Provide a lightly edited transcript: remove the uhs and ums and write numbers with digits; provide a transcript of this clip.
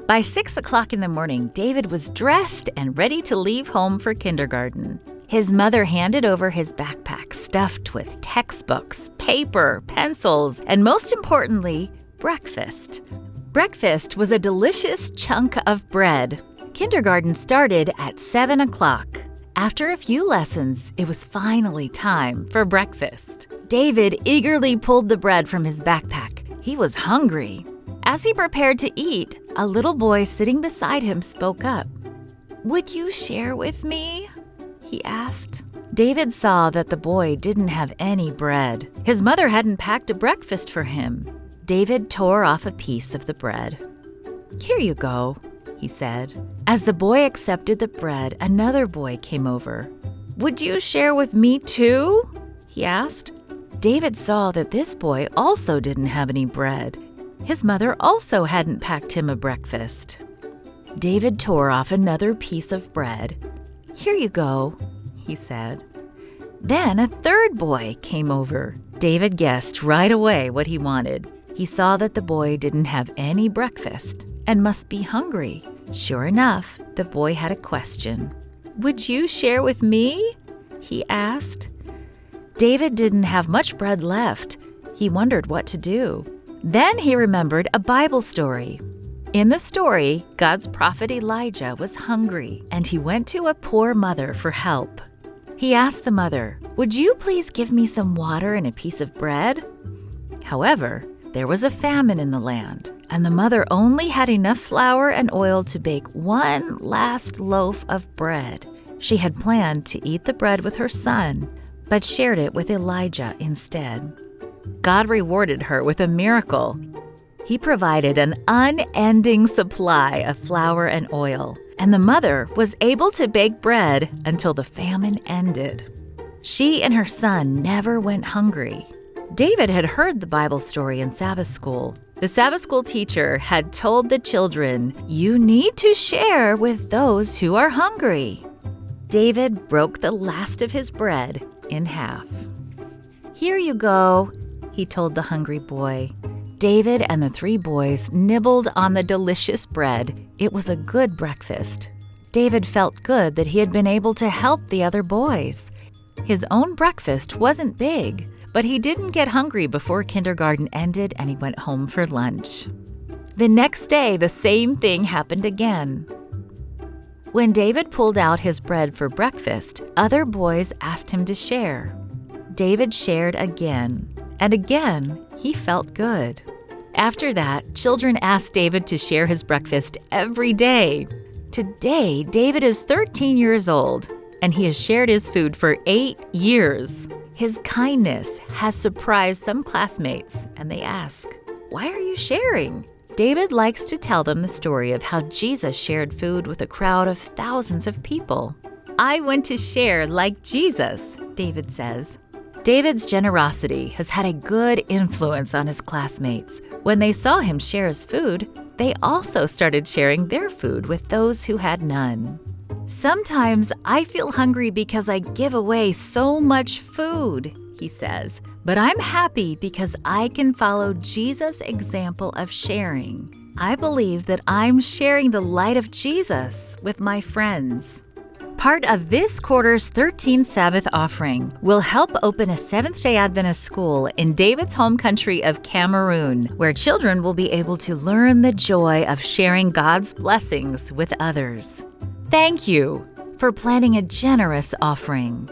By 6 o'clock in the morning, David was dressed and ready to leave home for kindergarten. His mother handed over his backpack stuffed with textbooks, paper, pencils, and most importantly, breakfast. Breakfast was a delicious chunk of bread. Kindergarten started at 7 o'clock. After a few lessons, it was finally time for breakfast. David eagerly pulled the bread from his backpack. He was hungry. As he prepared to eat, a little boy sitting beside him spoke up. "Would you share with me?" he asked. David saw that the boy didn't have any bread. His mother hadn't packed a breakfast for him. David tore off a piece of the bread. "Here you go," he said. As the boy accepted the bread, another boy came over. "Would you share with me too?" he asked. David saw that this boy also didn't have any bread. His mother also hadn't packed him a breakfast. David tore off another piece of bread. "Here you go," he said. Then a third boy came over. David guessed right away what he wanted. He saw that the boy didn't have any breakfast and must be hungry. Sure enough, the boy had a question. "Would you share with me?" he asked. David didn't have much bread left. He wondered what to do. Then he remembered a Bible story. In the story, God's prophet Elijah was hungry, and he went to a poor mother for help. He asked the mother, "Would you please give me some water and a piece of bread?" However, there was a famine in the land, and the mother only had enough flour and oil to bake one last loaf of bread. She had planned to eat the bread with her son, but shared it with Elijah instead. God rewarded her with a miracle. He provided an unending supply of flour and oil, and the mother was able to bake bread until the famine ended. She and her son never went hungry. David had heard the Bible story in Sabbath school. The Sabbath school teacher had told the children, "You need to share with those who are hungry." David broke the last of his bread in half. "Here you go," he told the hungry boy. David and the three boys nibbled on the delicious bread. It was a good breakfast. David felt good that he had been able to help the other boys. His own breakfast wasn't big, but he didn't get hungry before kindergarten ended and he went home for lunch. The next day, the same thing happened again. When David pulled out his bread for breakfast, other boys asked him to share. David shared again, and again he felt good. After that, children asked David to share his breakfast every day. Today, David is 13 years old, and he has shared his food for 8 years. His kindness has surprised some classmates, and they ask, "Why are you sharing?" David likes to tell them the story of how Jesus shared food with a crowd of thousands of people. "I want to share like Jesus," David says. David's generosity has had a good influence on his classmates. When they saw him share his food, they also started sharing their food with those who had none. "Sometimes I feel hungry because I give away so much food," he says, "but I'm happy because I can follow Jesus' example of sharing. I believe that I'm sharing the light of Jesus with my friends." Part of this quarter's 13th Sabbath offering will help open a Seventh-day Adventist school in David's home country of Cameroon, where children will be able to learn the joy of sharing God's blessings with others. Thank you for planning a generous offering.